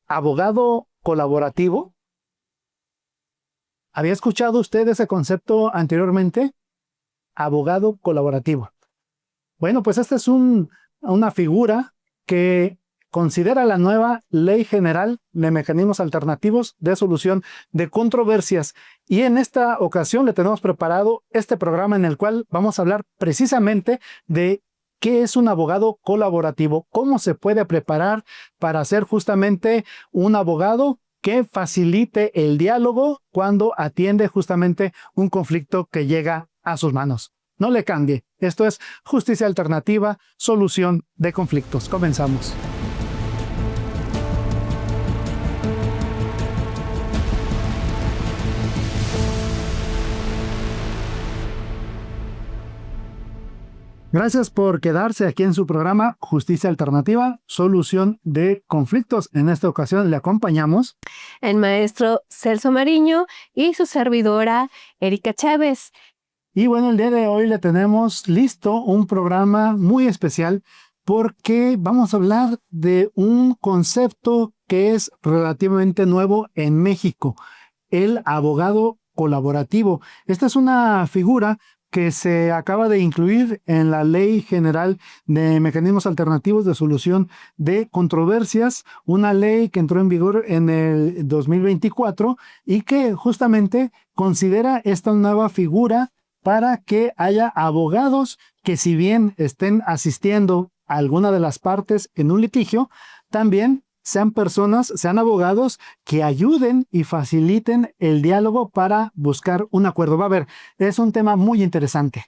abogado colaborativo? ¿Había escuchado usted ese concepto anteriormente? Abogado colaborativo. Bueno, pues esta es una figura que considera la nueva Ley General de Mecanismos Alternativos de Solución de Controversias. Y en esta ocasión le tenemos preparado este programa en el cual vamos a hablar precisamente de qué es un abogado colaborativo, cómo se puede preparar para ser justamente un abogado que facilite el diálogo cuando atiende justamente un conflicto que llega a sus manos. No le cambie. Esto es Justicia Alternativa, Solución de Conflictos. Comenzamos. Gracias por quedarse aquí en su programa Justicia Alternativa, Solución de Conflictos. En esta ocasión le acompañamos el maestro Celso Mariño y su servidora Erika Chávez. Y bueno, el día de hoy le tenemos listo un programa muy especial porque vamos a hablar de un concepto que es relativamente nuevo en México, el abogado colaborativo. Esta es una figura que se acaba de incluir en la Ley General de Mecanismos Alternativos de Solución de Controversias, una ley que entró en vigor en el 2024 y que justamente considera esta nueva figura para que haya abogados que, si bien estén asistiendo a alguna de las partes en un litigio, también sean abogados que ayuden y faciliten el diálogo para buscar un acuerdo. Va a ver, es un tema muy interesante.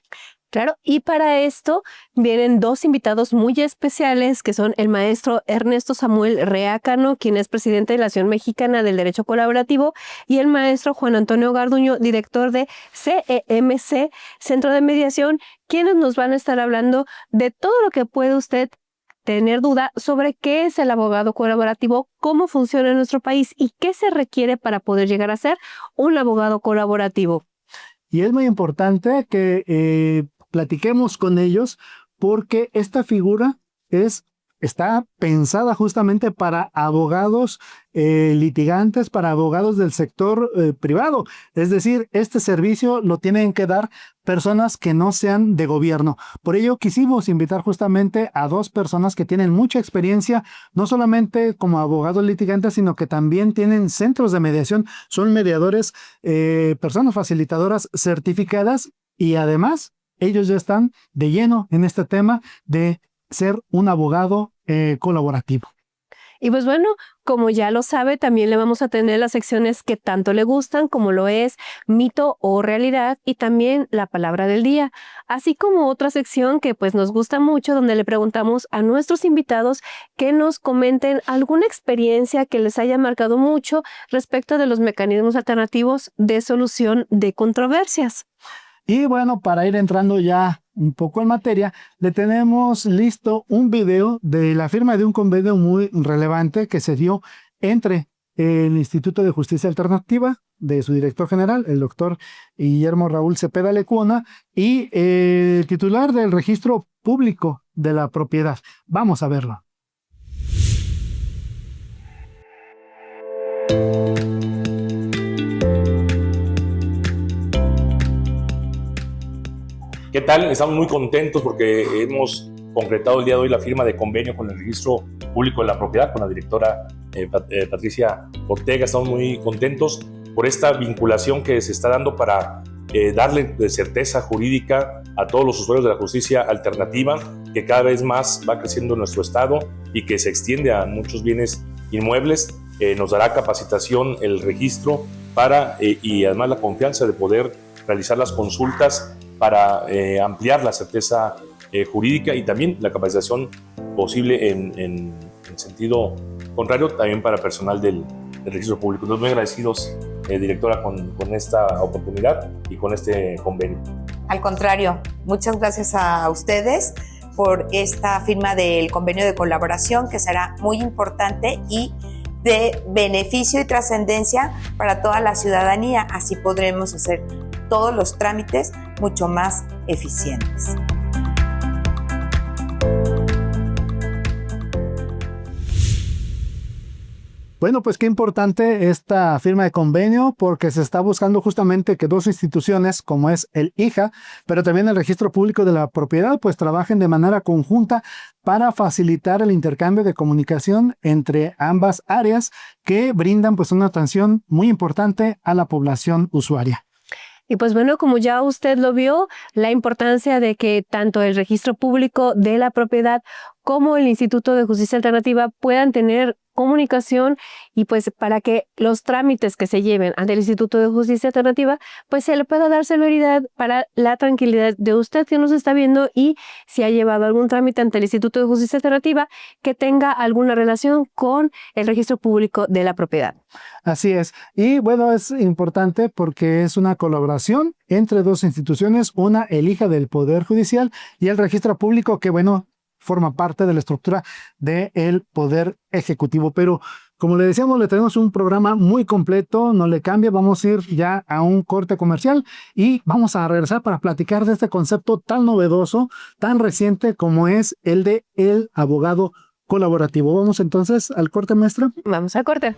Claro, y para esto vienen dos invitados muy especiales, que son el maestro Ernesto Samuel Reácano, quien es presidente de la Asociación Mexicana del Derecho Colaborativo, y el maestro Juan Antonio Garduño, director de CEMC, Centro de Mediación, quienes nos van a estar hablando de todo lo que puede usted tener duda sobre qué es el abogado colaborativo, cómo funciona en nuestro país y qué se requiere para poder llegar a ser un abogado colaborativo. Y es muy importante que platiquemos con ellos porque esta figura está pensada justamente para abogados litigantes, para abogados del sector privado. Es decir, este servicio lo tienen que dar personas que no sean de gobierno. Por ello quisimos invitar justamente a dos personas que tienen mucha experiencia, no solamente como abogados litigantes, sino que también tienen centros de mediación, son mediadores, personas facilitadoras certificadas, y además ellos ya están de lleno en este tema de ser un abogado colaborativo. Y pues bueno, como ya lo sabe, también le vamos a tener las secciones que tanto le gustan, como lo es mito o realidad, y también la palabra del día, así como otra sección que pues nos gusta mucho, donde le preguntamos a nuestros invitados que nos comenten alguna experiencia que les haya marcado mucho respecto de los mecanismos alternativos de solución de controversias. Y bueno, para ir entrando ya un poco en materia, le tenemos listo un video de la firma de un convenio muy relevante que se dio entre el Instituto de Justicia Alternativa, de su director general, el doctor Guillermo Raúl Cepeda Lecuona, y el titular del Registro Público de la Propiedad. Vamos a verlo. ¿Qué tal? Estamos muy contentos porque hemos concretado el día de hoy la firma de convenio con el Registro Público de la Propiedad, con la directora Patricia Ortega. Estamos muy contentos por esta vinculación que se está dando para darle certeza jurídica a todos los usuarios de la justicia alternativa, que cada vez más va creciendo en nuestro estado y que se extiende a muchos bienes inmuebles. Nos dará capacitación el registro y además la confianza de poder realizar las consultas para ampliar la certeza jurídica, y también la capacitación posible en sentido contrario también para personal del registro público. Entonces, muy agradecidos, directora, con esta oportunidad y con este convenio. Al contrario, muchas gracias a ustedes por esta firma del convenio de colaboración, que será muy importante y de beneficio y trascendencia para toda la ciudadanía. Así podremos hacer todos los trámites mucho más eficientes. Bueno, pues qué importante esta firma de convenio porque se está buscando justamente que dos instituciones como es el IJA, pero también el Registro Público de la Propiedad, pues trabajen de manera conjunta para facilitar el intercambio de comunicación entre ambas áreas que brindan pues una atención muy importante a la población usuaria. Y pues bueno, como ya usted lo vio, la importancia de que tanto el Registro Público de la Propiedad como el Instituto de Justicia Alternativa puedan tener comunicación y pues para que los trámites que se lleven ante el Instituto de Justicia Alternativa pues se le pueda dar celeridad para la tranquilidad de usted que nos está viendo y si ha llevado algún trámite ante el Instituto de Justicia Alternativa que tenga alguna relación con el Registro Público de la Propiedad. Así es. Y bueno, es importante porque es una colaboración entre dos instituciones, una el IJA del Poder Judicial y el Registro Público que bueno, forma parte de la estructura del Poder Ejecutivo. Pero como le decíamos, le tenemos un programa muy completo, no le cambia, vamos a ir ya a un corte comercial y vamos a regresar para platicar de este concepto tan novedoso, tan reciente como es el de el abogado colaborativo. Vamos entonces al corte, maestro. Vamos al corte.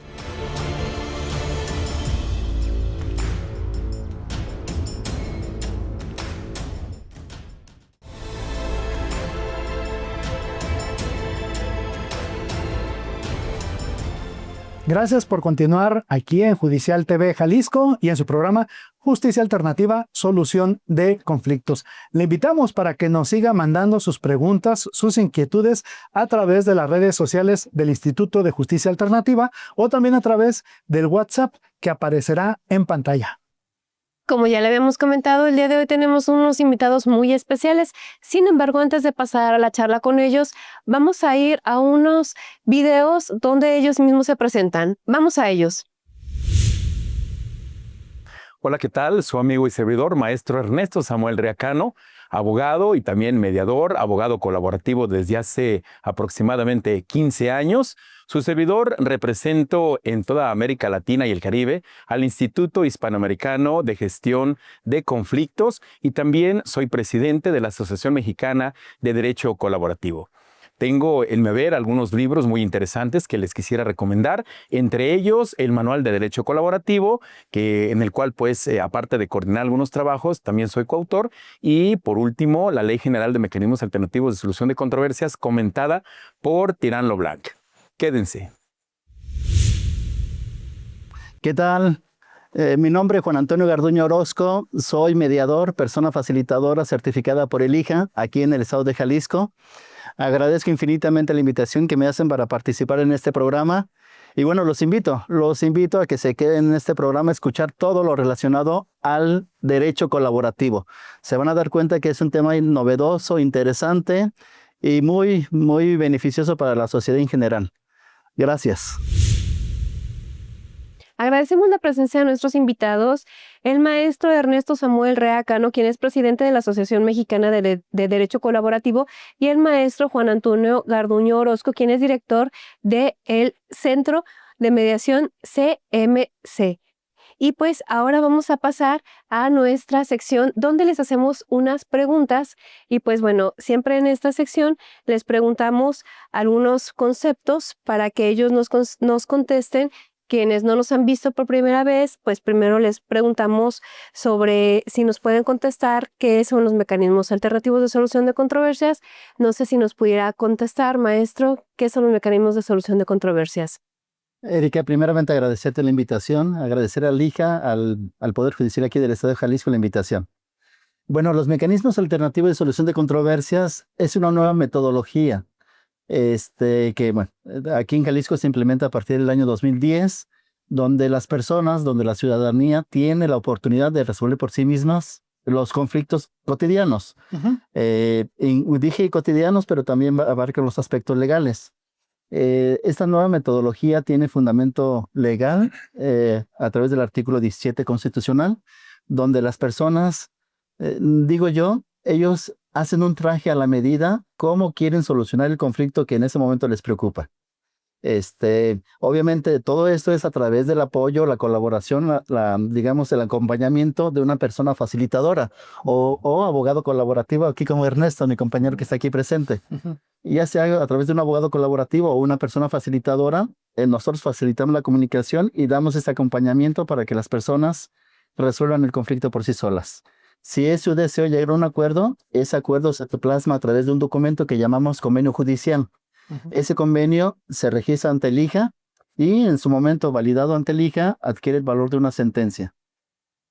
Gracias por continuar aquí en Judicial TV Jalisco y en su programa Justicia Alternativa, Solución de Conflictos. Le invitamos para que nos siga mandando sus preguntas, sus inquietudes a través de las redes sociales del Instituto de Justicia Alternativa o también a través del WhatsApp que aparecerá en pantalla. Como ya le habíamos comentado, el día de hoy tenemos unos invitados muy especiales. Sin embargo, antes de pasar a la charla con ellos, vamos a ir a unos videos donde ellos mismos se presentan. Vamos a ellos. Hola, ¿qué tal? Su amigo y servidor, maestro Ernesto Samuel Reacano, abogado y también mediador, abogado colaborativo desde hace aproximadamente 15 años. Su servidor represento en toda América Latina y el Caribe al Instituto Hispanoamericano de Gestión de Conflictos y también soy presidente de la Asociación Mexicana de Derecho Colaborativo. Tengo en mi haber algunos libros muy interesantes que les quisiera recomendar, entre ellos el Manual de Derecho Colaborativo, en el cual pues aparte de coordinar algunos trabajos, también soy coautor, y por último la Ley General de Mecanismos Alternativos de Solución de Controversias comentada por Tirán Loblanc. Quédense. ¿Qué tal? Mi nombre es Juan Antonio Garduño Orozco, soy mediador, persona facilitadora certificada por el IJA aquí en el estado de Jalisco. Agradezco infinitamente la invitación que me hacen para participar en este programa. Y bueno, los invito a que se queden en este programa a escuchar todo lo relacionado al derecho colaborativo. Se van a dar cuenta que es un tema novedoso, interesante y muy, muy beneficioso para la sociedad en general. Gracias. Agradecemos la presencia de nuestros invitados, el maestro Ernesto Samuel Reacano, quien es presidente de la Asociación Mexicana de Derecho Colaborativo, y el maestro Juan Antonio Garduño Orozco, quien es director del Centro de Mediación CMC. Y pues ahora vamos a pasar a nuestra sección donde les hacemos unas preguntas y pues bueno, siempre en esta sección les preguntamos algunos conceptos para que ellos nos contesten. Quienes no nos han visto por primera vez, pues primero les preguntamos sobre si nos pueden contestar qué son los mecanismos alternativos de solución de controversias. No sé si nos pudiera contestar, maestro, qué son los mecanismos de solución de controversias. Erika, primeramente agradecerte la invitación, agradecer al IJA, al Poder Judicial aquí del Estado de Jalisco la invitación. Bueno, los mecanismos alternativos de solución de controversias es una nueva metodología. Que bueno, aquí en Jalisco se implementa a partir del año 2010, donde las personas, donde la ciudadanía tiene la oportunidad de resolver por sí mismas los conflictos cotidianos. Dije cotidianos, pero también abarca los aspectos legales. Esta nueva metodología tiene fundamento legal a través del artículo 17 constitucional, donde las personas, ellos hacen un traje a la medida cómo quieren solucionar el conflicto que en ese momento les preocupa. Obviamente todo esto es a través del apoyo, la colaboración, digamos, el acompañamiento de una persona facilitadora o abogado colaborativo, aquí como Ernesto, mi compañero que está aquí presente. Ya sea a través de un abogado colaborativo o una persona facilitadora, nosotros facilitamos la comunicación y damos este acompañamiento para que las personas resuelvan el conflicto por sí solas. Si es su deseo llegar a un acuerdo, ese acuerdo se plasma a través de un documento que llamamos convenio judicial. Ese convenio se registra ante el IJA y en su momento validado ante el IJA adquiere el valor de una sentencia.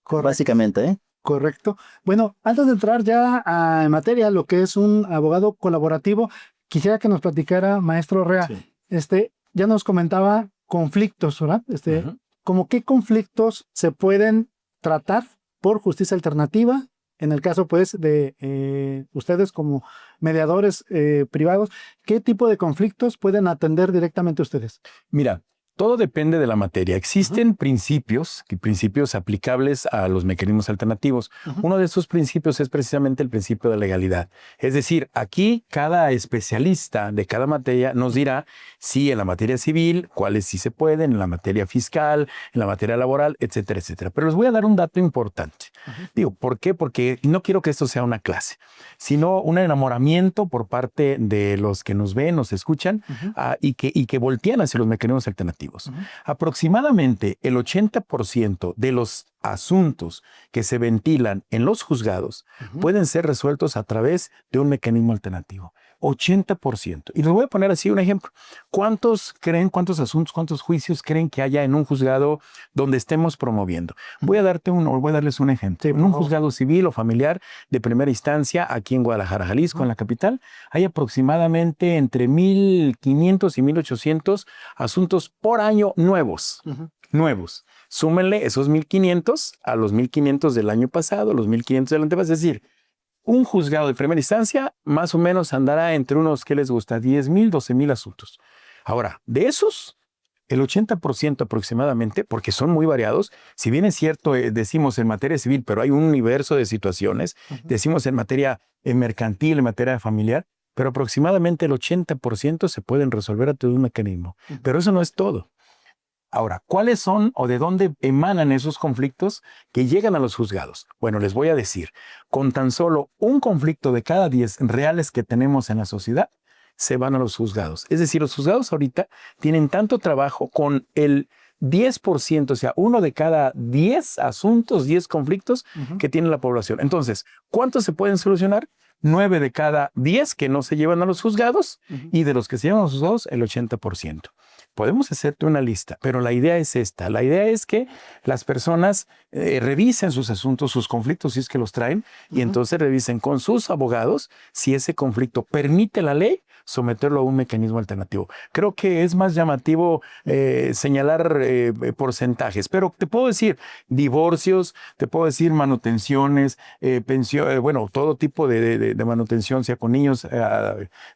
Correcto. Básicamente, ¿eh? Correcto. Bueno, antes de entrar ya en materia, lo que es un abogado colaborativo, quisiera que nos platicara, maestro Rea, Sí. Ya nos comentaba conflictos, ¿verdad? ¿Cómo qué conflictos se pueden tratar por justicia alternativa? En el caso, pues, de ustedes como mediadores privados, ¿qué tipo de conflictos pueden atender directamente ustedes? Mira, todo depende de la materia. Existen principios aplicables a los mecanismos alternativos. Uno de esos principios es precisamente el principio de legalidad. Es decir, aquí cada especialista de cada materia nos dirá si en la materia civil, cuáles sí se pueden, en la materia fiscal, en la materia laboral, etcétera, etcétera. Pero les voy a dar un dato importante. Digo, ¿por qué? Porque no quiero que esto sea una clase, sino un enamoramiento por parte de los que nos ven, nos escuchan y que voltean hacia los mecanismos alternativos. Aproximadamente el 80% de los asuntos que se ventilan en los juzgados pueden ser resueltos a través de un mecanismo alternativo. 80%. Y les voy a poner así un ejemplo. ¿Cuántos asuntos, cuántos juicios creen que haya en un juzgado donde estemos promoviendo? Voy a darles un ejemplo. Sí, en un juzgado civil o familiar de primera instancia, aquí en Guadalajara, Jalisco, en la capital, hay aproximadamente entre 1,500 y 1,800 asuntos por año nuevos. Nuevos. Súmenle esos 1,500 a los 1,500 del año pasado, los 1,500 del antepasado. Es decir, un juzgado de primera instancia más o menos andará entre unos, ¿qué les gusta? 10,000, 12,000 asuntos. Ahora, de esos, el 80% aproximadamente, porque son muy variados, si bien es cierto, decimos en materia civil, pero hay un universo de situaciones, decimos en materia mercantil, en materia familiar, pero aproximadamente el 80% se pueden resolver a través de un mecanismo. Pero eso no es todo. Ahora, ¿cuáles son o de dónde emanan esos conflictos que llegan a los juzgados? Bueno, les voy a decir, con tan solo un conflicto de cada 10 reales que tenemos en la sociedad, se van a los juzgados. Es decir, los juzgados ahorita tienen tanto trabajo con el 10%, o sea, uno de cada 10 asuntos, 10 conflictos que tiene la población. Entonces, ¿cuántos se pueden solucionar? 9 de cada 10 que no se llevan a los juzgados y de los que se llevan a los juzgados, el 80%. Podemos hacerte una lista, pero la idea es esta. La idea es que las personas revisen sus asuntos, sus conflictos, si es que los traen, y entonces revisen con sus abogados si ese conflicto permite la ley someterlo a un mecanismo alternativo. Creo que es más llamativo señalar porcentajes, pero te puedo decir divorcios, te puedo decir manutenciones, pensión, bueno, todo tipo de manutención, sea con niños,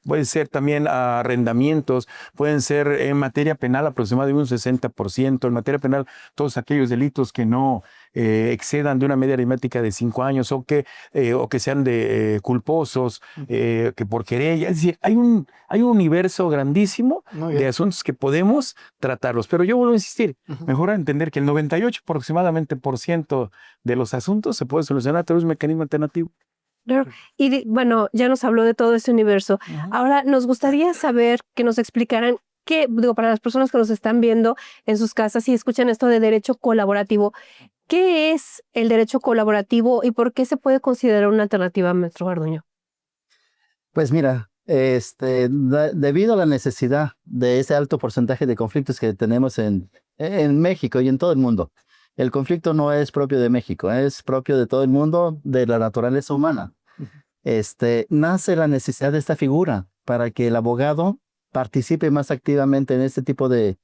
puede ser también arrendamientos, pueden ser en materia penal aproximadamente un 60%, en materia penal todos aquellos delitos que no excedan de una media aritmética de 5 años o que sean de culposos, que por querella. Es decir, hay un universo grandísimo de asuntos que podemos tratarlos. Pero yo vuelvo a insistir, mejor entender que el 98% aproximadamente de los asuntos se puede solucionar a través de un mecanismo alternativo. Claro. Y bueno, ya nos habló de todo este universo. Ahora nos gustaría saber que nos explicaran para las personas que nos están viendo en sus casas y escuchan esto de derecho colaborativo, ¿qué es el derecho colaborativo y por qué se puede considerar una alternativa, maestro Garduño? Pues mira, debido a la necesidad de ese alto porcentaje de conflictos que tenemos en México y en todo el mundo, el conflicto no es propio de México, es propio de todo el mundo, de la naturaleza humana. Nace la necesidad de esta figura para que el abogado participe más activamente en este tipo de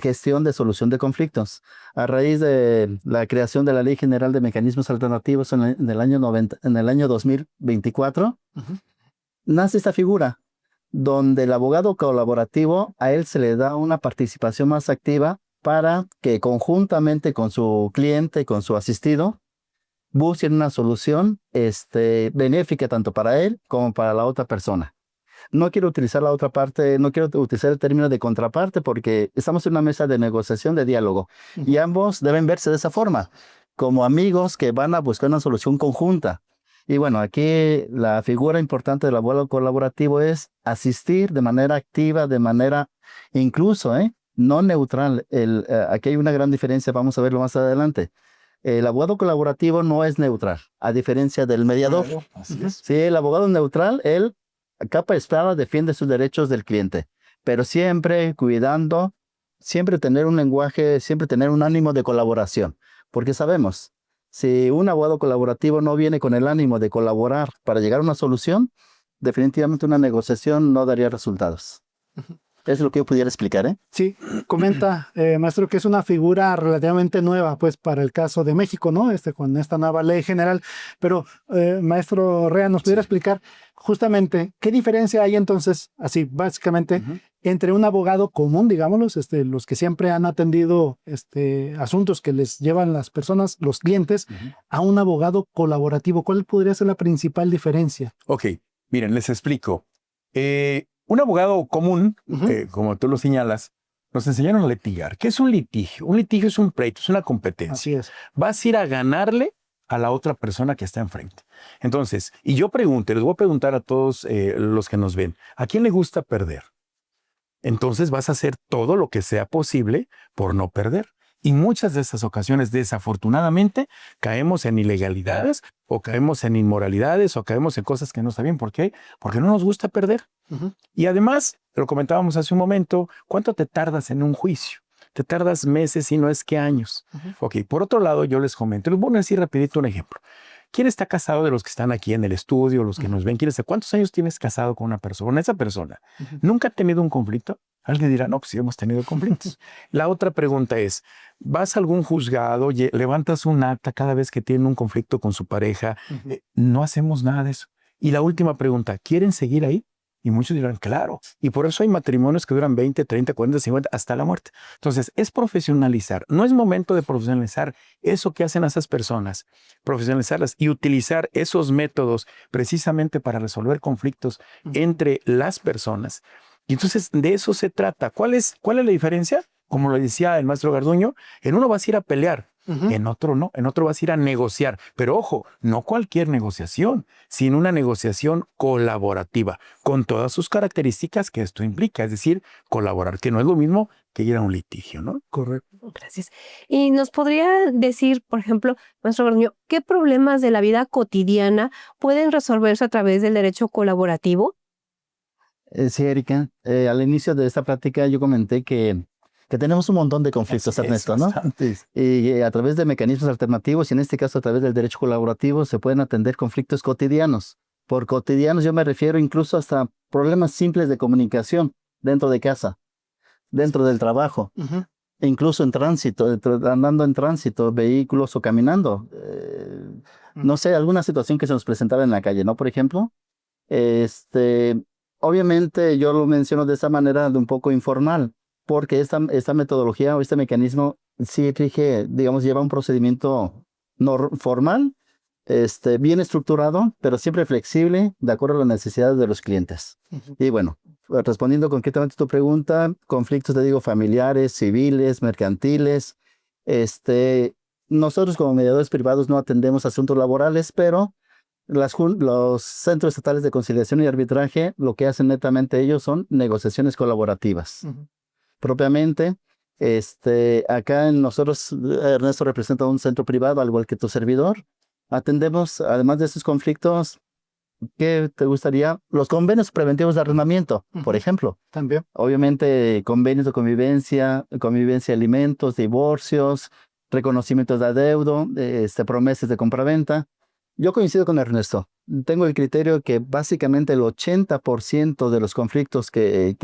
gestión de solución de conflictos. A raíz de la creación de la Ley General de Mecanismos Alternativos en el año 2024, nace esta figura donde el abogado colaborativo, a él se le da una participación más activa para que conjuntamente con su cliente, con su asistido, busquen una solución benéfica tanto para él como para la otra persona. No quiero utilizar la otra parte, no quiero utilizar el término de contraparte porque estamos en una mesa de negociación, de diálogo, y ambos deben verse de esa forma, como amigos que van a buscar una solución conjunta. Y bueno, aquí la figura importante del abogado colaborativo es asistir de manera activa, de manera incluso, no neutral. Aquí hay una gran diferencia, vamos a verlo más adelante. El abogado colaborativo no es neutral, a diferencia del mediador. Claro, así es. Sí, el abogado neutral, él a capa y espada defiende sus derechos del cliente, pero siempre cuidando, siempre tener un lenguaje, siempre tener un ánimo de colaboración, porque sabemos, si un abogado colaborativo no viene con el ánimo de colaborar para llegar a una solución, definitivamente una negociación no daría resultados. Es lo que yo pudiera explicar, ¿eh? Sí, comenta, maestro, que es una figura relativamente nueva, pues, para el caso de México, ¿no? Con esta nueva ley general. Pero, maestro Rea, ¿nos pudiera explicar justamente qué diferencia hay entonces, así, básicamente, entre un abogado común, digámoslo, los que siempre han atendido asuntos que les llevan las personas, los clientes, a un abogado colaborativo? ¿Cuál podría ser la principal diferencia? Ok, miren, les explico. Un abogado común, como tú lo señalas, nos enseñaron a litigar. ¿Qué es un litigio? Un litigio es un pleito, es una competencia. Así es. Vas a ir a ganarle a la otra persona que está enfrente. Entonces, y yo pregunto, les voy a preguntar a todos los que nos ven, ¿a quién le gusta perder? Entonces vas a hacer todo lo que sea posible por no perder. Y muchas de esas ocasiones, desafortunadamente, caemos en ilegalidades o caemos en inmoralidades o caemos en cosas que no está bien. ¿Por qué? Porque no nos gusta perder. Y además, lo comentábamos hace un momento, ¿cuánto te tardas en un juicio? Te tardas meses y no es que años. Ok, por otro lado, yo les comento, les voy a decir rapidito un ejemplo. ¿Quién está casado de los que están aquí en el estudio, los que nos ven? ¿Cuántos años tienes casado con una persona? Con esa persona. ¿Nunca ha tenido un conflicto? Alguien dirá, no, pues sí hemos tenido conflictos. La otra pregunta es, ¿vas a algún juzgado, levantas un acta cada vez que tienen un conflicto con su pareja? No hacemos nada de eso. Y la última pregunta, ¿quieren seguir ahí? Y muchos dirán, claro. Y por eso hay matrimonios que duran 20, 30, 40, 50, hasta la muerte. Entonces, es profesionalizar. No es momento de profesionalizar eso que hacen esas personas. Profesionalizarlas y utilizar esos métodos precisamente para resolver conflictos entre las personas. Y entonces, de eso se trata. ¿Cuál es la diferencia? Como lo decía el maestro Garduño, en uno vas a ir a pelear. En otro no, en otro vas a ir a negociar. Pero ojo, no cualquier negociación, sino una negociación colaborativa, con todas sus características que esto implica. Es decir, colaborar, que no es lo mismo que ir a un litigio, ¿no? Correcto. Gracias. ¿Y nos podría decir, por ejemplo, maestro Garduño, qué problemas de la vida cotidiana pueden resolverse a través del derecho colaborativo? Sí, Erika, al inicio de esta plática yo comenté que tenemos un montón de conflictos, Ernesto, ¿no? Y a través de mecanismos alternativos, y en este caso a través del derecho colaborativo, se pueden atender conflictos cotidianos. Por cotidianos yo me refiero incluso hasta problemas simples de comunicación dentro de casa, dentro del trabajo, e incluso en tránsito, andando en tránsito, vehículos o caminando. No sé, alguna situación que se nos presentara en la calle, ¿no? Por ejemplo, obviamente yo lo menciono de esta manera de un poco informal, porque esta metodología o este mecanismo sí rige, digamos, lleva un procedimiento no formal, bien estructurado, pero siempre flexible, de acuerdo a las necesidades de los clientes. Y bueno, respondiendo concretamente a tu pregunta, conflictos, te digo, familiares, civiles, mercantiles. Nosotros como mediadores privados no atendemos asuntos laborales, pero los centros estatales de conciliación y arbitraje, lo que hacen netamente ellos son negociaciones colaborativas. Propiamente, acá nosotros, Ernesto representa un centro privado, al igual que tu servidor. Atendemos, además de estos conflictos, ¿qué te gustaría? Los convenios preventivos de arrendamiento, por ejemplo. También. Obviamente, convenios de convivencia de alimentos, divorcios, reconocimientos de adeudo, promesas de compraventa. Yo coincido con Ernesto. Tengo el criterio que básicamente el 80% de los conflictos que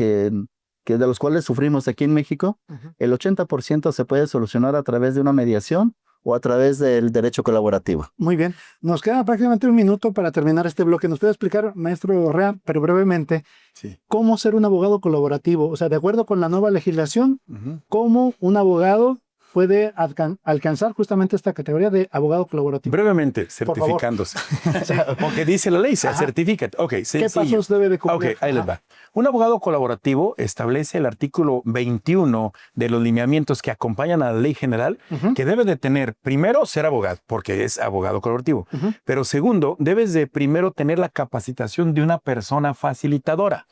de los cuales sufrimos aquí en México, el 80% se puede solucionar a través de una mediación o a través del derecho colaborativo. Muy bien. Nos queda prácticamente un minuto para terminar este bloque. ¿Nos puede explicar, maestro Rea, pero brevemente, cómo ser un abogado colaborativo? O sea, de acuerdo con la nueva legislación, ¿cómo un abogado puede alcanzar justamente esta categoría de abogado colaborativo? Brevemente, Por favor. certificándose. Porque dice la ley, se Ajá. certifica. Ok, ¿Qué sencillo. pasos debe de cumplir? Ok, ahí les va. Un abogado colaborativo establece el artículo 21 de los lineamientos que acompañan a la ley general, Ujú. que debe de tener, primero, ser abogado, porque es abogado colaborativo. Ujú. Pero segundo, debes de primero tener la capacitación de una persona facilitadora.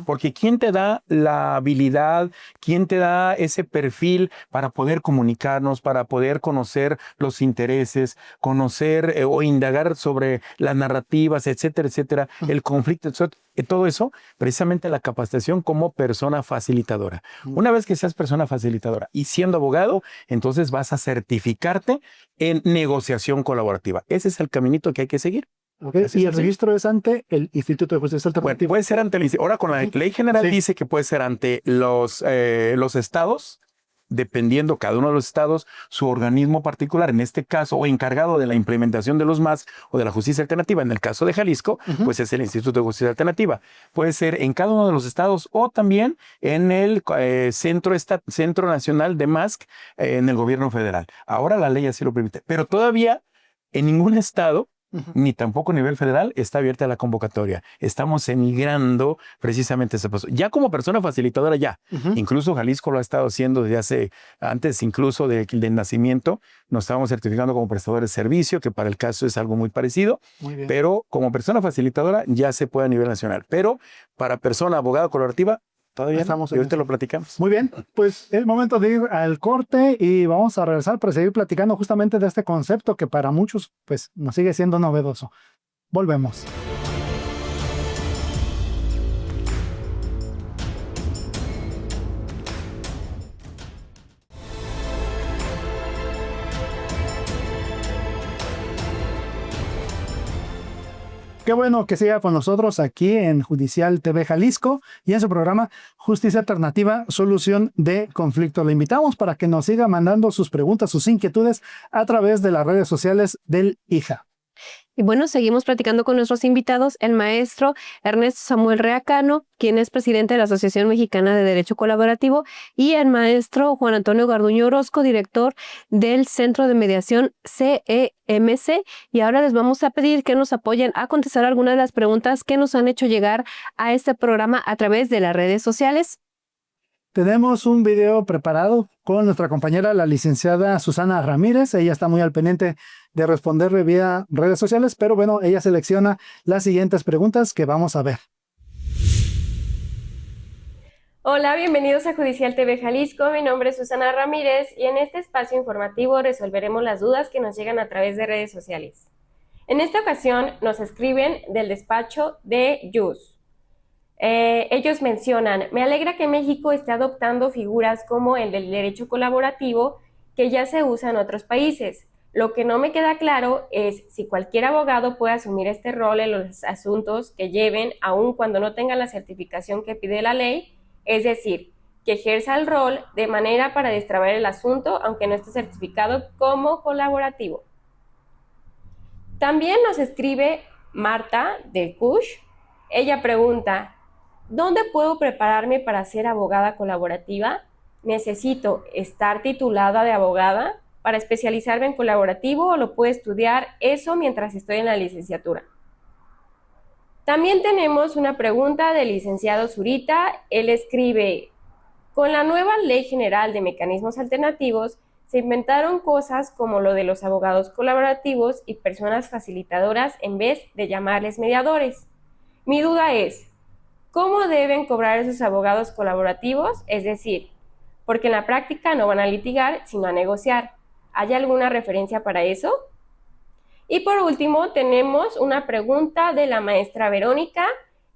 Porque ¿quién te da la habilidad, quién te da ese perfil para poder comunicarnos, para poder conocer los intereses, conocer o indagar sobre las narrativas, etcétera, etcétera, el conflicto, etcétera? Todo eso, precisamente la capacitación como persona facilitadora. Una vez que seas persona facilitadora y siendo abogado, entonces vas a certificarte en negociación colaborativa. Ese es el caminito que hay que seguir. Ok, Así y es el así. registro es ante el Instituto de Justicia Bueno, Alternativa. puede ser ante ahora con la ley general Sí. dice que puede ser ante los estados, dependiendo cada uno de los estados, su organismo particular, en este caso, o encargado de la implementación de los MAS o de la justicia alternativa, en el caso de Jalisco, pues es el Instituto de Justicia Alternativa. Puede ser en cada uno de los estados o también en el Centro Nacional de MASC en el gobierno federal. Ahora la ley así lo permite, pero todavía en ningún estado ni tampoco a nivel federal está abierta la convocatoria. Estamos emigrando precisamente ese paso. Ya como persona facilitadora ya. Incluso Jalisco lo ha estado haciendo desde antes incluso del nacimiento. Nos estábamos certificando como prestadores de servicio, que para el caso es algo muy parecido. Muy bien. Pero como persona facilitadora ya se puede a nivel nacional. Pero para persona abogada colaborativa todavía Estamos no. Y en ahorita eso. lo platicamos. Muy bien, pues es momento de ir al corte y vamos a regresar para seguir platicando justamente de este concepto que para muchos pues nos sigue siendo novedoso. Volvemos. Qué bueno que siga con nosotros aquí en Judicial TV Jalisco y en su programa Justicia Alternativa, Solución de Conflicto. Le invitamos para que nos siga mandando sus preguntas, sus inquietudes a través de las redes sociales del IJA. Y bueno, seguimos platicando con nuestros invitados, el maestro Ernesto Samuel Reacano, quien es presidente de la Asociación Mexicana de Derecho Colaborativo, y el maestro Juan Antonio Garduño Orozco, director del Centro de Mediación CEMC. Y ahora les vamos a pedir que nos apoyen a contestar algunas de las preguntas que nos han hecho llegar a este programa a través de las redes sociales. Tenemos un video preparado con nuestra compañera, la licenciada Susana Ramírez. Ella está muy al pendiente de responderle vía redes sociales, pero bueno, ella selecciona las siguientes preguntas que vamos a ver. Hola, bienvenidos a Judicial TV Jalisco. Mi nombre es Susana Ramírez y en este espacio informativo resolveremos las dudas que nos llegan a través de redes sociales. En esta ocasión nos escriben del despacho de Yus. Ellos mencionan, me alegra que México esté adoptando figuras como el del derecho colaborativo que ya se usa en otros países. Lo que no me queda claro es si cualquier abogado puede asumir este rol en los asuntos que lleven, aun cuando no tenga la certificación que pide la ley, es decir, que ejerza el rol de manera para destrabar el asunto, aunque no esté certificado como colaborativo. También nos escribe Marta del Cush. Ella pregunta, ¿dónde puedo prepararme para ser abogada colaborativa? ¿Necesito estar titulada de abogada para especializarme en colaborativo o lo puedo estudiar eso mientras estoy en la licenciatura? También tenemos una pregunta del licenciado Zurita. Él escribe, con la nueva Ley General de Mecanismos Alternativos, se inventaron cosas como lo de los abogados colaborativos y personas facilitadoras en vez de llamarles mediadores. Mi duda es, ¿cómo deben cobrar esos abogados colaborativos? Es decir, porque en la práctica no van a litigar, sino a negociar. ¿Hay alguna referencia para eso? Y por último, tenemos una pregunta de la maestra Verónica.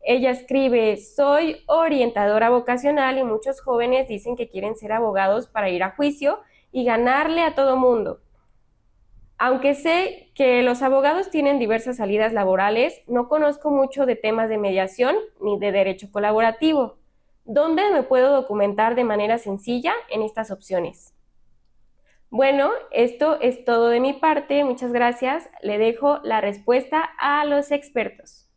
Ella escribe, soy orientadora vocacional y muchos jóvenes dicen que quieren ser abogados para ir a juicio y ganarle a todo mundo. Aunque sé que los abogados tienen diversas salidas laborales, no conozco mucho de temas de mediación ni de derecho colaborativo. ¿Dónde me puedo documentar de manera sencilla en estas opciones? Bueno, esto es todo de mi parte. Muchas gracias. Le dejo la respuesta a los expertos.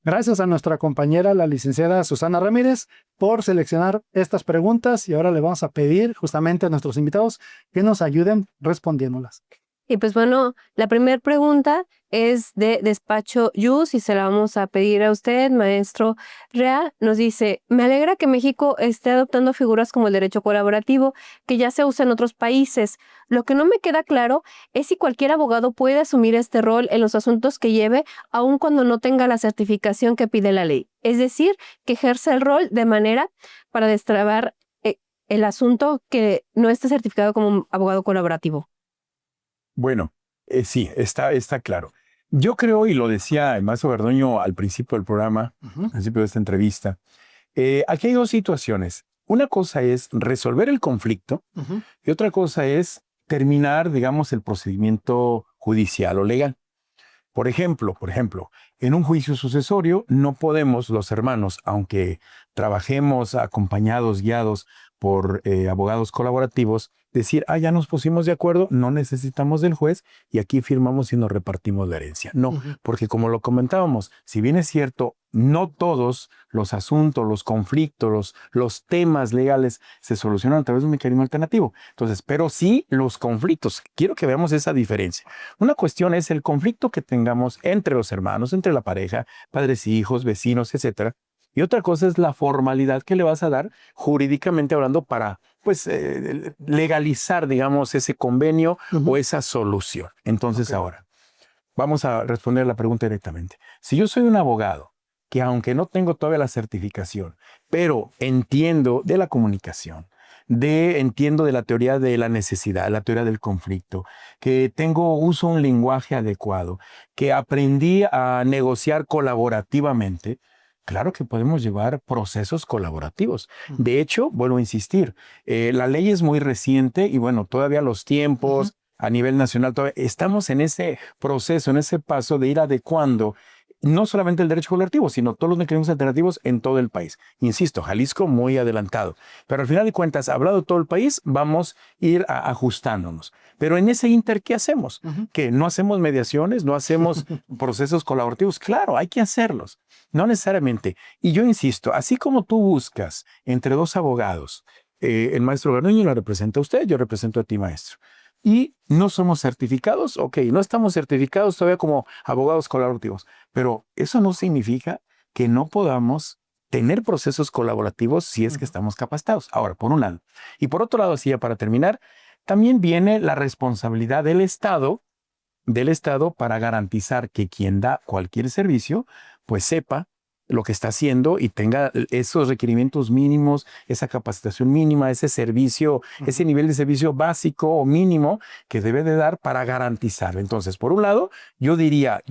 Gracias a nuestra compañera, la licenciada Susana Ramírez, por seleccionar estas preguntas y ahora le vamos a pedir justamente a nuestros invitados que nos ayuden respondiéndolas. Y pues bueno, la primera pregunta es de Despacho Yus y se la vamos a pedir a usted, maestro Rea. Nos dice, me alegra que México esté adoptando figuras como el derecho colaborativo, que ya se usa en otros países. Lo que no me queda claro es si cualquier abogado puede asumir este rol en los asuntos que lleve, aun cuando no tenga la certificación que pide la ley. Es decir, que ejerce el rol de manera para destrabar el asunto que no esté certificado como un abogado colaborativo. Bueno, sí, está claro. Yo creo, y lo decía el maestro Garduño al principio del programa, al principio de esta entrevista, aquí hay dos situaciones. Una cosa es resolver el conflicto y otra cosa es terminar, digamos, el procedimiento judicial o legal. Por ejemplo, en un juicio sucesorio no podemos los hermanos, aunque trabajemos acompañados, guiados por abogados colaborativos, decir, ya nos pusimos de acuerdo, no necesitamos del juez y aquí firmamos y nos repartimos la herencia. No, porque como lo comentábamos, si bien es cierto, no todos los asuntos, los conflictos, los temas legales se solucionan a través de un mecanismo alternativo. Entonces, pero sí los conflictos. Quiero que veamos esa diferencia. Una cuestión es el conflicto que tengamos entre los hermanos, entre la pareja, padres y hijos, vecinos, etcétera. Y otra cosa es la formalidad que le vas a dar jurídicamente hablando para legalizar, digamos, ese convenio o esa solución. Entonces ahora, vamos a responder la pregunta directamente. Si yo soy un abogado que aunque no tengo todavía la certificación, pero entiendo de la comunicación, entiendo de la teoría de la necesidad, la teoría del conflicto, que uso un lenguaje adecuado, que aprendí a negociar colaborativamente, claro que podemos llevar procesos colaborativos. De hecho, vuelvo a insistir, la ley es muy reciente y bueno, todavía los tiempos a nivel nacional, todavía estamos en ese proceso, en ese paso de ir adecuando no solamente el derecho colaborativo, sino todos los mecanismos alternativos en todo el país. Insisto, Jalisco muy adelantado. Pero al final de cuentas, hablado de todo el país, vamos a ir ajustándonos. Pero en ese inter, ¿qué hacemos? ¿Que no hacemos mediaciones? ¿No hacemos procesos colaborativos? Claro, hay que hacerlos. No necesariamente. Y yo insisto, así como tú buscas entre dos abogados, el maestro Garduño la representa a usted, yo represento a ti, maestro. Y no somos certificados, no estamos certificados todavía como abogados colaborativos, pero eso no significa que no podamos tener procesos colaborativos si es que estamos capacitados. Ahora, por un lado. Y por otro lado, así ya para terminar, también viene la responsabilidad del Estado para garantizar que quien da cualquier servicio, pues sepa lo que está haciendo y tenga esos requerimientos mínimos, esa capacitación mínima, ese servicio, ese nivel de servicio básico o mínimo que debe de dar para garantizarlo. Entonces, por un lado, yo diría,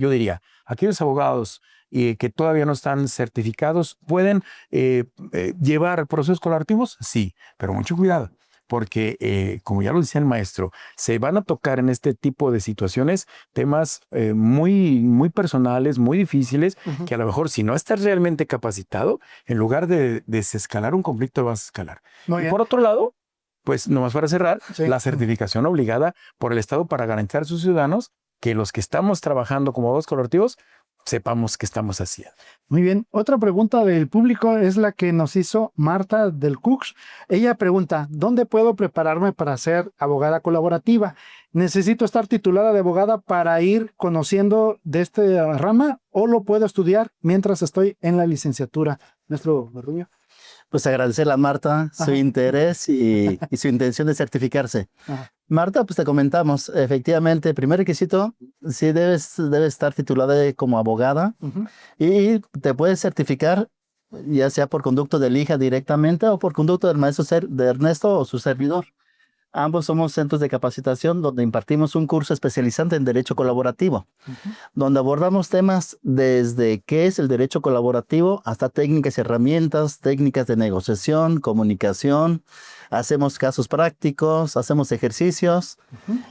aquellos abogados que todavía no están certificados, ¿pueden llevar procesos colaborativos? Sí, pero mucho cuidado. Porque, como ya lo decía el maestro, se van a tocar en este tipo de situaciones temas muy, muy personales, muy difíciles, que a lo mejor si no estás realmente capacitado, en lugar de desescalar un conflicto, vas a escalar. Y por otro lado, pues nomás para cerrar, la certificación obligada por el Estado para garantizar a sus ciudadanos que los que estamos trabajando como abogados colaborativos sepamos qué estamos haciendo. Muy bien. Otra pregunta del público es la que nos hizo Marta del Cux. Ella pregunta, ¿dónde puedo prepararme para ser abogada colaborativa? ¿Necesito estar titulada de abogada para ir conociendo de esta rama o lo puedo estudiar mientras estoy en la licenciatura? Maestro Garduño. Pues agradecerle a Marta su interés y su intención de certificarse. Marta, pues te comentamos, efectivamente, primer requisito, sí debes estar titulada como abogada y te puedes certificar ya sea por conducto del hija directamente o por conducto del maestro de Ernesto o su servidor. Ambos somos centros de capacitación donde impartimos un curso especializante en derecho colaborativo, donde abordamos temas desde qué es el derecho colaborativo hasta técnicas y herramientas, técnicas de negociación, comunicación, hacemos casos prácticos, hacemos ejercicios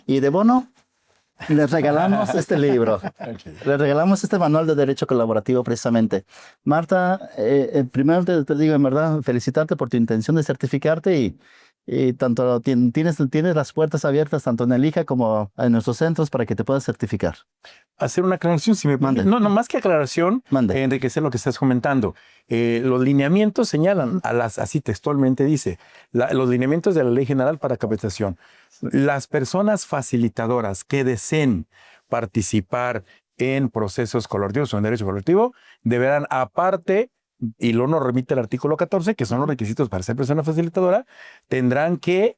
y de bono les regalamos este libro, les regalamos este manual de derecho colaborativo precisamente. Marta, primero te digo en verdad felicitarte por tu intención de certificarte y Y tanto tienes las puertas abiertas tanto en el IJA como en nuestros centros para que te puedas certificar. Hacer una aclaración, si me Mande. No, más que aclaración, Mande. enriquecer lo que estás comentando. Los lineamientos señalan, así textualmente dice, los lineamientos de la Ley General para Capacitación. Las personas facilitadoras que deseen participar en procesos colaborativos o en derecho colaborativo deberán, aparte, y luego nos remite el artículo 14, que son los requisitos para ser persona facilitadora, tendrán que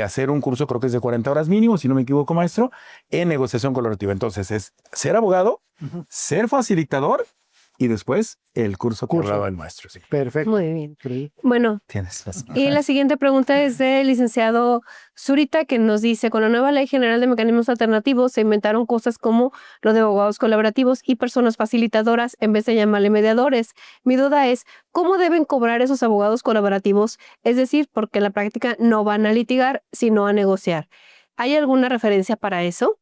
hacer un curso, creo que es de 40 horas mínimo, si no me equivoco, maestro, en negociación colaborativa. Entonces es ser abogado, ser facilitador y después el curso que hablaba el maestro. Sí. Perfecto. Muy bien. Sí. Bueno, Tienes razón. y la siguiente pregunta es del licenciado Zurita, que nos dice, con la nueva Ley General de Mecanismos Alternativos se inventaron cosas como lo de abogados colaborativos y personas facilitadoras en vez de llamarle mediadores. Mi duda es, ¿cómo deben cobrar esos abogados colaborativos? Es decir, porque en la práctica no van a litigar, sino a negociar. ¿Hay alguna referencia para eso?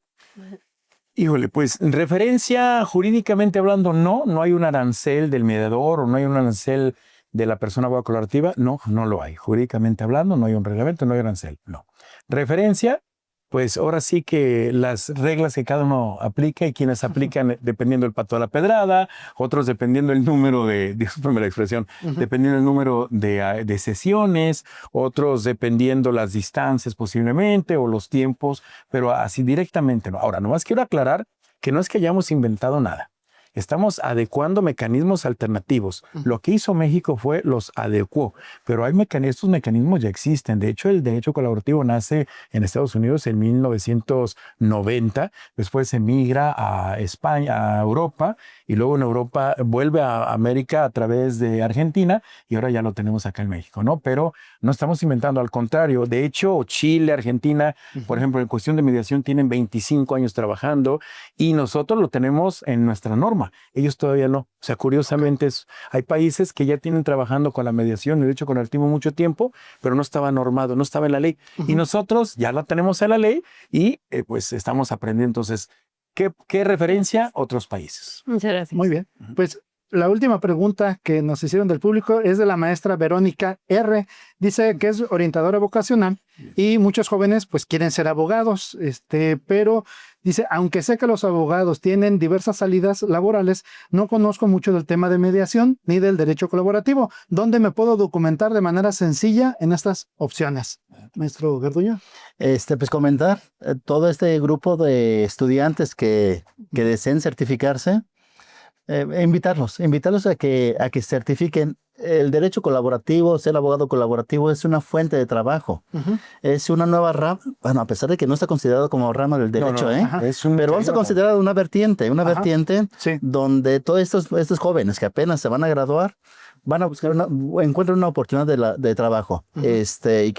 Híjole, pues referencia jurídicamente hablando, no hay un arancel del mediador o no hay un arancel de la persona abogada colaborativa, no lo hay. Jurídicamente hablando, no hay un reglamento, no hay arancel, no. Referencia, pues ahora sí que las reglas que cada uno aplica y quienes aplican dependiendo del pato de la pedrada, otros dependiendo el número discúlpeme la expresión, dependiendo el número de sesiones, otros dependiendo las distancias posiblemente o los tiempos, pero así directamente no. Ahora, nomás quiero aclarar que no es que hayamos inventado nada. Estamos adecuando mecanismos alternativos. Lo que hizo México fue los adecuó, pero estos mecanismos ya existen. De hecho, el derecho colaborativo nace en Estados Unidos en 1990, después se migra a España, a Europa, y luego en Europa vuelve a América a través de Argentina, y ahora ya lo tenemos acá en México, ¿no? Pero no estamos inventando, al contrario. De hecho, Chile, Argentina, por ejemplo, en cuestión de mediación tienen 25 años trabajando, y nosotros lo tenemos en nuestra norma. Ellos todavía no. O sea, curiosamente, hay países que ya tienen trabajando con la mediación, el derecho colaborativo mucho tiempo, pero no estaba normado, no estaba en la ley. Y nosotros ya la tenemos en la ley y pues estamos aprendiendo. Entonces, ¿qué referencia? Otros países. Muchas gracias. Muy bien. Pues la última pregunta que nos hicieron del público es de la maestra Verónica R. Dice que es orientadora vocacional y muchos jóvenes pues quieren ser abogados, pero dice, aunque sé que los abogados tienen diversas salidas laborales, no conozco mucho del tema de mediación ni del derecho colaborativo. ¿Dónde me puedo documentar de manera sencilla en estas opciones? Maestro Garduño. Pues comentar todo este grupo de estudiantes que deseen certificarse, invitarlos a que certifiquen. El derecho colaborativo, ser abogado colaborativo es una fuente de trabajo. Es una nueva rama, bueno, a pesar de que no está considerado como rama del derecho, pero vamos a considerar una vertiente Sí. donde todos estos jóvenes que apenas se van a graduar van a buscar encuentran una oportunidad de trabajo.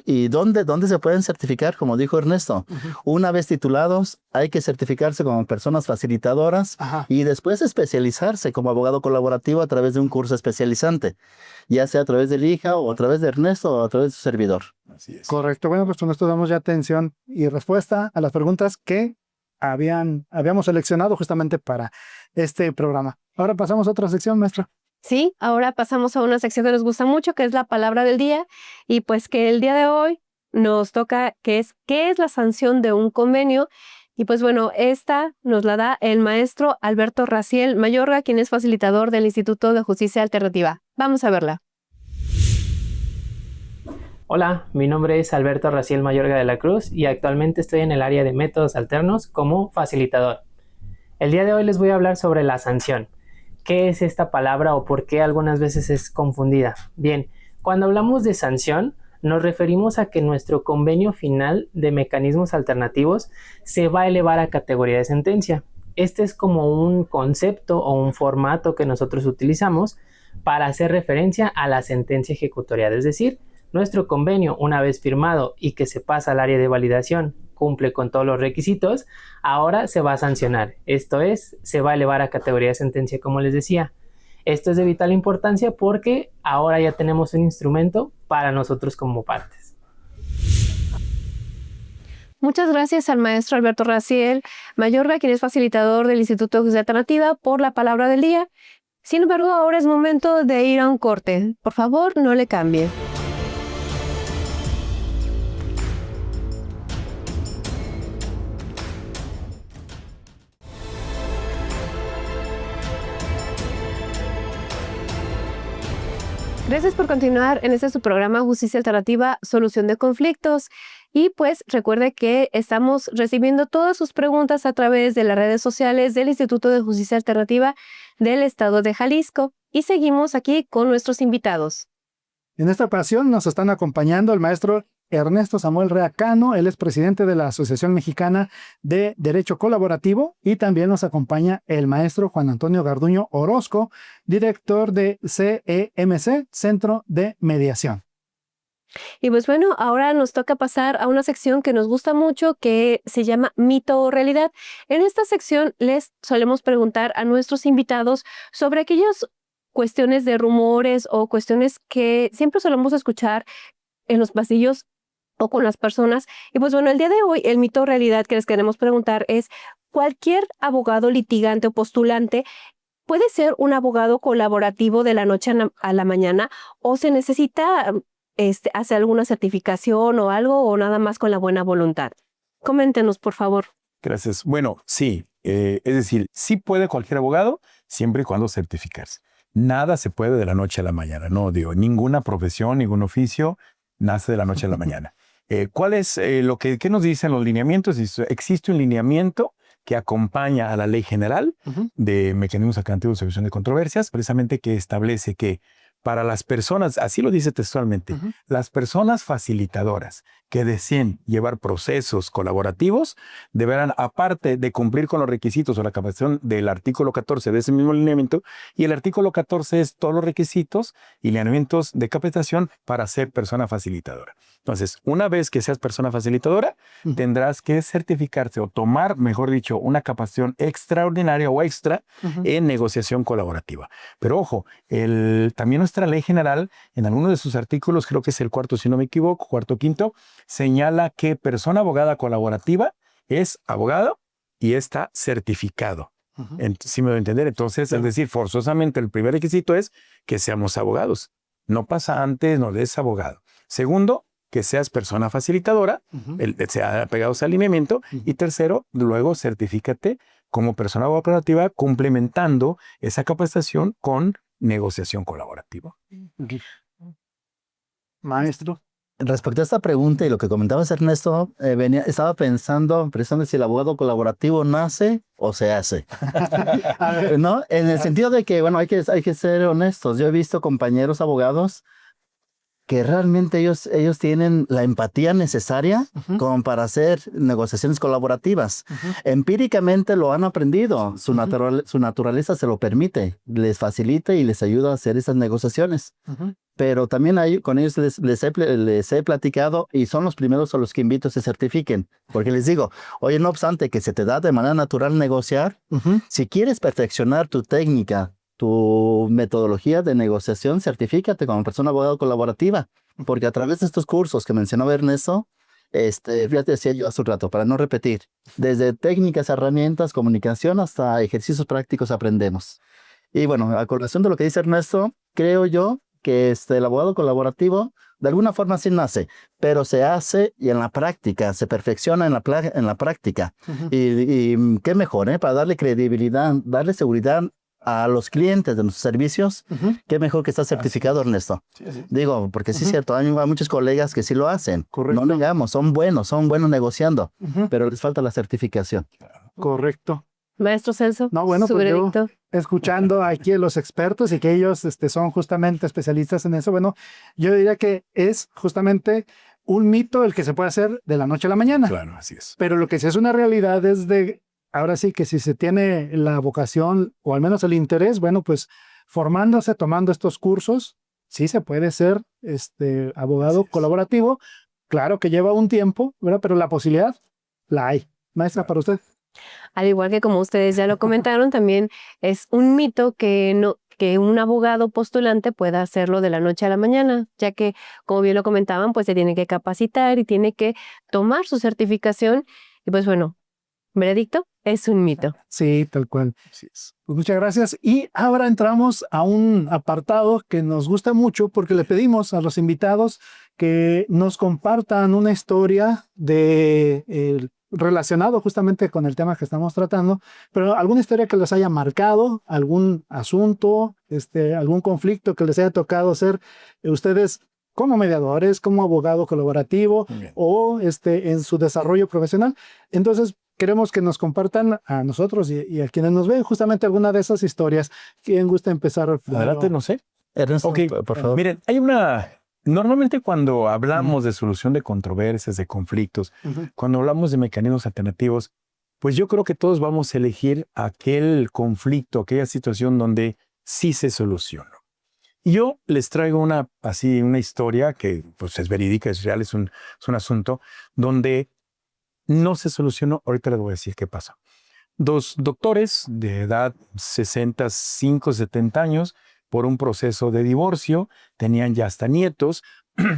Y ¿dónde se pueden certificar? Como dijo Ernesto, una vez titulados, hay que certificarse como personas facilitadoras y después especializarse como abogado colaborativo a través de un curso especializante, ya sea a través del IJA o a través de Ernesto o a través de su servidor. Así es. Correcto. Bueno, pues con esto damos ya atención y respuesta a las preguntas que habíamos seleccionado justamente para este programa. Ahora pasamos a otra sección, maestra. Sí, ahora pasamos a una sección que nos gusta mucho, que es la palabra del día, y pues que el día de hoy nos toca, ¿qué es la sanción de un convenio? Y pues bueno, esta nos la da el maestro Alberto Raziel Mayorga, quien es facilitador del Instituto de Justicia Alternativa. Vamos a verla. Hola, mi nombre es Alberto Raziel Mayorga de la Cruz y actualmente estoy en el área de métodos alternos como facilitador. El día de hoy les voy a hablar sobre la sanción. ¿Qué es esta palabra o por qué algunas veces es confundida? Bien, cuando hablamos de sanción, nos referimos a que nuestro convenio final de mecanismos alternativos se va a elevar a categoría de sentencia. Este es como un concepto o un formato que nosotros utilizamos para hacer referencia a la sentencia ejecutorial. Es decir, nuestro convenio, una vez firmado y que se pasa al área de validación, cumple con todos los requisitos, ahora se va a sancionar. Esto es, se va a elevar a categoría de sentencia, como les decía. Esto es de vital importancia porque ahora ya tenemos un instrumento para nosotros como partes. Muchas gracias al maestro Alberto Raziel Mayorga, quien es facilitador del Instituto de Justicia Alternativa, por la palabra del día. Sin embargo, ahora es momento de ir a un corte. Por favor, no le cambie. Gracias por continuar en este su programa Justicia Alternativa, Solución de Conflictos. Y pues recuerde que estamos recibiendo todas sus preguntas a través de las redes sociales del Instituto de Justicia Alternativa del Estado de Jalisco. Y seguimos aquí con nuestros invitados. En esta ocasión nos están acompañando el maestro Ernesto Samuel Rea Cano. Él es presidente de la Asociación Mexicana de Derecho Colaborativo, y también nos acompaña el maestro Juan Antonio Garduño Orozco, director de CEMC, Centro de Mediación. Y pues bueno, ahora nos toca pasar a una sección que nos gusta mucho, que se llama Mito o Realidad. En esta sección les solemos preguntar a nuestros invitados sobre aquellas cuestiones de rumores o cuestiones que siempre solemos escuchar en los pasillos o con las personas. Y pues bueno, el día de hoy el mito o realidad que les queremos preguntar es: ¿cualquier abogado litigante o postulante puede ser un abogado colaborativo de la noche a la mañana, o se necesita hacer alguna certificación o algo, o nada más con la buena voluntad? Coméntenos, por favor. Gracias. Bueno, sí, es decir, sí puede cualquier abogado siempre y cuando certificarse. Nada se puede de la noche a la mañana, no digo, ninguna profesión, ningún oficio nace de la noche a la mañana. ¿Cuál es qué nos dicen los lineamientos? Existe un lineamiento que acompaña a la Ley General de Mecanismos Alternativos de Solución de Controversias, precisamente, que establece que para las personas, así lo dice textualmente, las personas facilitadoras que deseen llevar procesos colaborativos deberán, aparte de cumplir con los requisitos o la capacitación del artículo 14 de ese mismo lineamiento, y el artículo 14 es todos los requisitos y lineamientos de capacitación para ser persona facilitadora. Entonces, una vez que seas persona facilitadora, tendrás que certificarse o tomar, mejor dicho, una capacitación extraordinaria o extra en negociación colaborativa. Pero ojo, también nuestra Ley General, en alguno de sus artículos, creo que es el cuarto, si no me equivoco, cuarto o quinto, señala que persona abogada colaborativa es abogado y está certificado. ¿Sí me voy a entender? Entonces, es decir, forzosamente el primer requisito es que seamos abogados. No pasa antes, no es abogado. Segundo, que seas persona facilitadora, sea apegado a ese alineamiento. Y tercero, luego certifícate como persona colaborativa, complementando esa capacitación con negociación colaborativa. Maestro. Respecto a esta pregunta y lo que comentabas, Ernesto, estaba pensando precisamente si el abogado colaborativo nace o se hace. ¿No? En el sentido de que, bueno, hay que ser honestos. Yo he visto compañeros abogados que realmente ellos tienen la empatía necesaria como para hacer negociaciones colaborativas. Empíricamente lo han aprendido, su naturaleza se lo permite, les facilita y les ayuda a hacer esas negociaciones. Pero también con ellos les he platicado, y son los primeros a los que invito a se certifiquen, porque les digo, oye, no obstante que se te da de manera natural negociar, si quieres perfeccionar tu técnica, tu metodología de negociación, certifícate como persona abogado colaborativa, porque a través de estos cursos que mencionó Ernesto, fíjate, decía yo hace un rato, para no repetir, desde técnicas, herramientas, comunicación, hasta ejercicios prácticos aprendemos. Y bueno, a colación de lo que dice Ernesto, creo yo que el abogado colaborativo de alguna forma sí nace, pero se hace y en la práctica, se perfecciona en la práctica. Y qué mejor, para darle credibilidad, darle seguridad a los clientes de nuestros servicios, qué mejor que está certificado, Ernesto. Sí. Digo, porque sí es cierto, hay muchos colegas que sí lo hacen. Correcto. No negamos, son buenos negociando, pero les falta la certificación. Correcto. Maestro Celso, no, bueno, su pues veredicto. Yo, escuchando aquí a los expertos y que ellos son justamente especialistas en eso, bueno, yo diría que es justamente un mito el que se puede hacer de la noche a la mañana. Claro, así es. Pero lo que sí es una realidad es ahora sí que si se tiene la vocación o al menos el interés, bueno, pues formándose, tomando estos cursos, sí se puede ser abogado colaborativo. Claro que lleva un tiempo, ¿verdad? Pero la posibilidad la hay. Maestra, para usted. Al igual que como ustedes ya lo comentaron, también es un mito que un abogado postulante pueda hacerlo de la noche a la mañana, ya que, como bien lo comentaban, pues se tiene que capacitar y tiene que tomar su certificación. Y pues bueno, veredicto, es un mito. Sí, tal cual. Así es. Pues muchas gracias. Y ahora entramos a un apartado que nos gusta mucho porque le pedimos a los invitados que nos compartan una historia de relacionado justamente con el tema que estamos tratando, pero alguna historia que les haya marcado, algún asunto, algún conflicto que les haya tocado ser ustedes como mediadores, como abogado colaborativo o en su desarrollo profesional. Entonces, queremos que nos compartan a nosotros y a quienes nos ven justamente alguna de esas historias. ¿Quién gusta empezar? Adelante, no sé. Ernesto, Ok, por favor. Miren, normalmente cuando hablamos de solución de controversias, de conflictos, cuando hablamos de mecanismos alternativos, pues yo creo que todos vamos a elegir aquel conflicto, aquella situación donde sí se solucionó. Y yo les traigo una historia que pues, es verídica, es real, es un asunto donde no se solucionó. Ahorita les voy a decir qué pasó. 2 doctores de edad 65, 70 años, por un proceso de divorcio, tenían ya hasta nietos.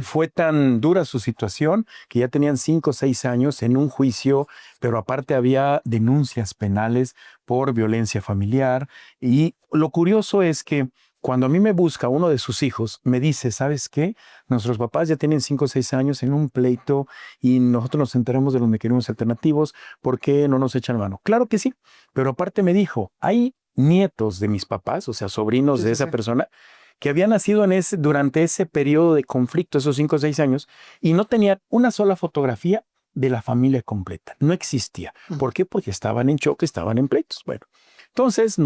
Fue tan dura su situación que ya tenían 5 o 6 años en un juicio, pero aparte había denuncias penales por violencia familiar. Y lo curioso es que cuando a mí me busca uno de sus hijos, me dice, ¿sabes qué? Nuestros papás ya tienen 5 o 6 años en un pleito y nosotros nos enteramos de los mecanismos alternativos, ¿por qué no nos echan mano? Claro que sí, pero aparte me dijo, hay nietos de mis papás, o sea, sobrinos de esa persona, que habían nacido durante ese periodo de conflicto, esos 5 o 6 años, y no tenían una sola fotografía de la familia completa. No existía. ¿Por qué? Porque estaban en choque, estaban en pleitos. Bueno, entonces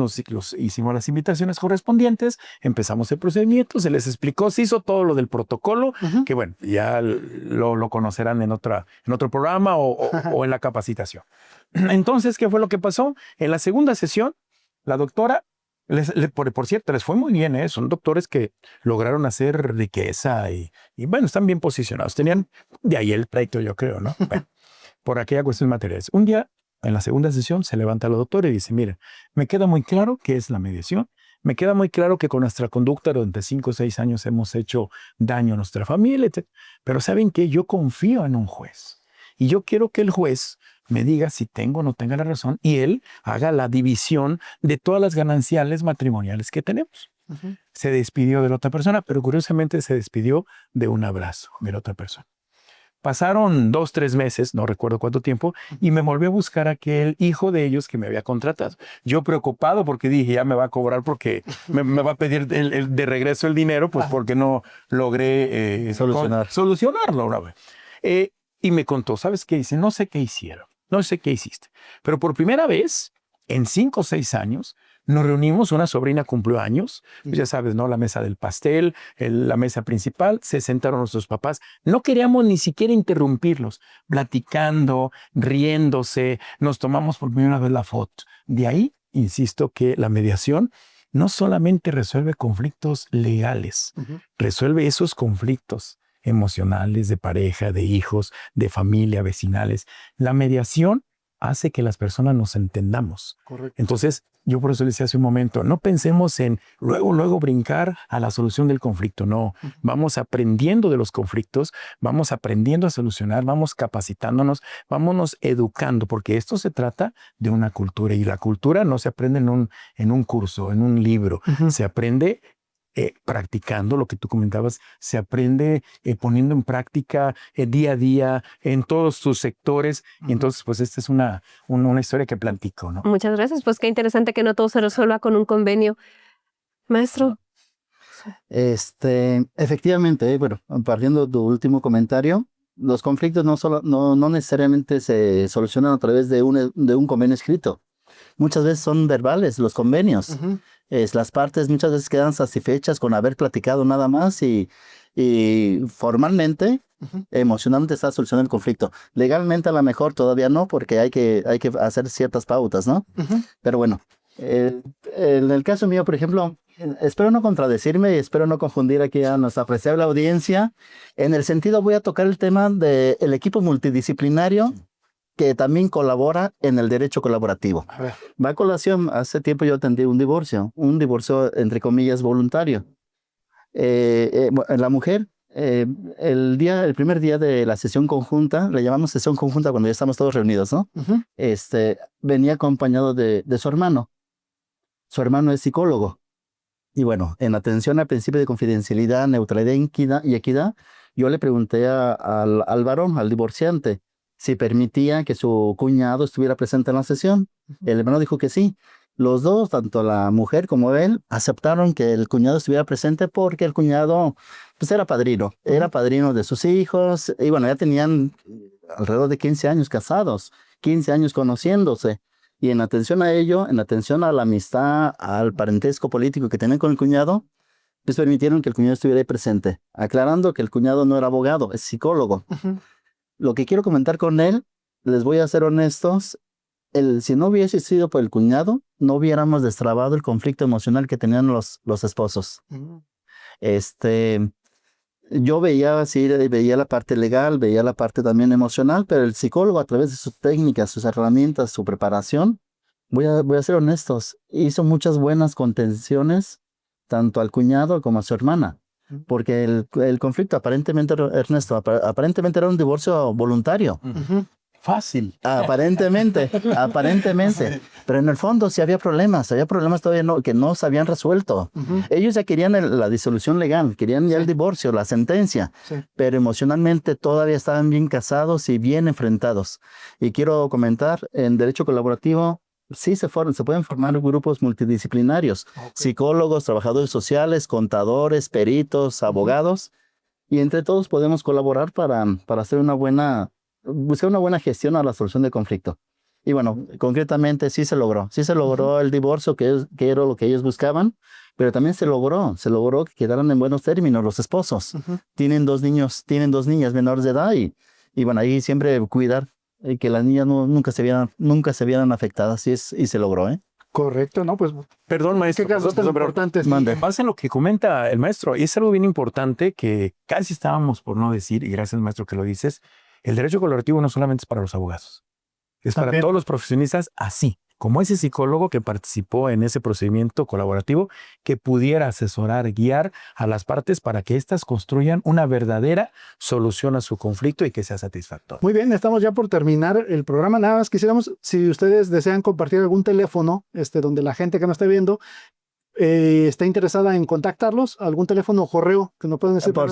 hicimos las invitaciones correspondientes, empezamos el procedimiento, se les explicó, se hizo todo lo del protocolo, que bueno, ya lo conocerán en otro programa o en la capacitación. Entonces, ¿qué fue lo que pasó? En la segunda sesión, la doctora, por cierto, les fue muy bien, son doctores que lograron hacer riqueza y bueno, están bien posicionados. Tenían de ahí el pleito, yo creo, ¿no? Bueno, por aquella cuestión materiales. Un día, en la segunda sesión, se levanta la doctora y dice, mira, me queda muy claro qué es la mediación, me queda muy claro que con nuestra conducta durante 5 o 6 años hemos hecho daño a nuestra familia, etc. Pero ¿saben qué? Yo confío en un juez y yo quiero que el juez me diga si tengo o no tenga la razón y él haga la división de todas las gananciales matrimoniales que tenemos. Se despidió de la otra persona, pero curiosamente se despidió de un abrazo de la otra persona. Pasaron 2, 3 meses, no recuerdo cuánto tiempo, y me volvió a buscar aquel hijo de ellos que me había contratado. Yo preocupado porque dije, ya me va a cobrar porque me va a pedir de regreso el dinero, pues porque no logré solucionarlo. Y me contó, ¿sabes qué? Dice, no sé qué hicieron, no sé qué hiciste. Pero por primera vez, en 5 o 6 años, nos reunimos, una sobrina cumplió años, pues ya sabes, ¿no? La mesa del pastel, la mesa principal, se sentaron nuestros papás. No queríamos ni siquiera interrumpirlos, platicando, riéndose, nos tomamos por primera vez la foto. De ahí, insisto, que la mediación no solamente resuelve conflictos legales, resuelve esos conflictos emocionales, de pareja, de hijos, de familia, vecinales. La mediación hace que las personas nos entendamos. Correcto. Entonces, yo por eso les decía hace un momento, no pensemos en luego brincar a la solución del conflicto. No, vamos aprendiendo de los conflictos, vamos aprendiendo a solucionar, vamos capacitándonos, vámonos educando, porque esto se trata de una cultura y la cultura no se aprende en un curso, en un libro, se aprende practicando lo que tú comentabas, se aprende poniendo en práctica día a día en todos tus sectores. Y entonces, pues esta es una historia que platico, ¿no? Muchas gracias. Pues qué interesante que no todo se resuelva con un convenio. Maestro. Efectivamente, bueno, partiendo de tu último comentario, los conflictos no necesariamente se solucionan a través de un convenio escrito. Muchas veces son verbales los convenios. Las partes muchas veces quedan satisfechas con haber platicado nada más y formalmente, emocionalmente está solucionando el conflicto. Legalmente a lo mejor todavía no, porque hay que hacer ciertas pautas, ¿no? Pero bueno, en el caso mío, por ejemplo, espero no contradecirme y espero no confundir aquí a nuestra apreciable audiencia. En el sentido, voy a tocar el tema del equipo multidisciplinario que también colabora en el derecho colaborativo. Va a colación, hace tiempo yo atendí un divorcio entre comillas voluntario. La mujer, el primer día de la sesión conjunta, le llamamos sesión conjunta cuando ya estamos todos reunidos, ¿no? Venía acompañado de su hermano. Su hermano es psicólogo. Y bueno, en atención al principio de confidencialidad, neutralidad y equidad, yo le pregunté al varón, al divorciante, si permitía que su cuñado estuviera presente en la sesión. El hermano dijo que sí. Los dos, tanto la mujer como él, aceptaron que el cuñado estuviera presente porque el cuñado pues era padrino de sus hijos y bueno, ya tenían alrededor de 15 años casados, 15 años conociéndose. Y en atención a ello, en atención a la amistad, al parentesco político que tenían con el cuñado, pues permitieron que el cuñado estuviera ahí presente, aclarando que el cuñado no era abogado, es psicólogo. Lo que quiero comentar con él, les voy a ser honestos, si no hubiese sido por el cuñado, no hubiéramos destrabado el conflicto emocional que tenían los esposos. Yo veía la parte legal, veía la parte también emocional, pero el psicólogo a través de sus técnicas, sus herramientas, su preparación, voy a ser honestos, hizo muchas buenas contenciones tanto al cuñado como a su hermana. Porque el conflicto aparentemente, Ernesto, aparentemente era un divorcio voluntario. Fácil. Aparentemente. Pero en el fondo sí había problemas todavía que no se habían resuelto. Ellos ya querían la disolución legal, querían ya el divorcio, la sentencia, pero emocionalmente todavía estaban bien casados y bien enfrentados. Y quiero comentar, en derecho colaborativo, sí se pueden formar grupos multidisciplinarios, psicólogos, trabajadores sociales, contadores, peritos, abogados, y entre todos podemos colaborar para hacer buscar una buena gestión a la solución del conflicto. Y bueno, concretamente sí se logró el divorcio que era lo que ellos buscaban, pero también se logró que quedaran en buenos términos los esposos. Tienen dos niñas menores de edad y bueno, ahí siempre cuidar que las niñas nunca se vieran afectadas y se logró, ¿eh? Correcto, ¿no? Pues, Perdón, maestro. ¿qué casos tan importantes? En base a lo que comenta el maestro, es algo bien importante que casi estábamos por no decir, y gracias, maestro, que lo dices, el derecho colaborativo no solamente es para los abogados, es para todos los profesionistas, así como ese psicólogo que participó en ese procedimiento colaborativo, que pudiera asesorar, guiar a las partes para que éstas construyan una verdadera solución a su conflicto y que sea satisfactorio. Muy bien, estamos ya por terminar el programa. Nada más quisiéramos, si ustedes desean compartir algún teléfono donde la gente que nos esté viendo está interesada en contactarlos, algún teléfono o correo que nos puedan decir. Por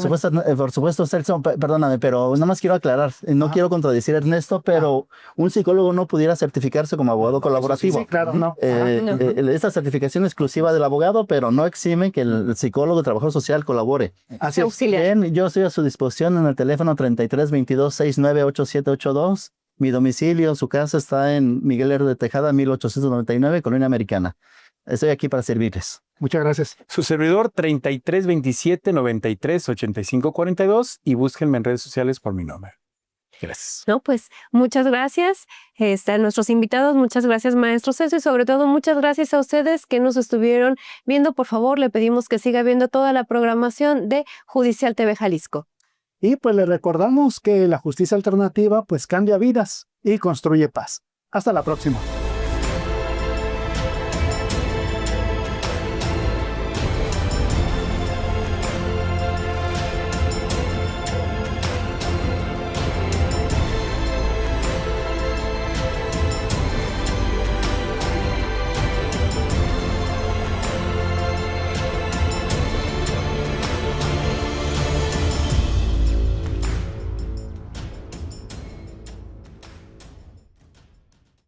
supuesto, Celso, perdóname, pero nada más quiero aclarar, no quiero contradecir a Ernesto, pero un psicólogo no pudiera certificarse como abogado colaborativo. Sí, claro, no. Esta certificación exclusiva del abogado, pero no exime que el psicólogo, el trabajador social colabore. Así es. Bien, yo estoy a su disposición en el teléfono 3322698782. Mi domicilio, su casa está en Miguel R. de Tejada, 1899, Colonia Americana. Estoy aquí para servirles. Muchas gracias. Su servidor 3327-93-8542 y búsquenme en redes sociales por mi nombre. Gracias. No, pues muchas gracias a nuestros invitados, muchas gracias maestro Celso y sobre todo muchas gracias a ustedes que nos estuvieron viendo. Por favor, le pedimos que siga viendo toda la programación de Judicial TV Jalisco. Y pues le recordamos que la justicia alternativa pues cambia vidas y construye paz. Hasta la próxima.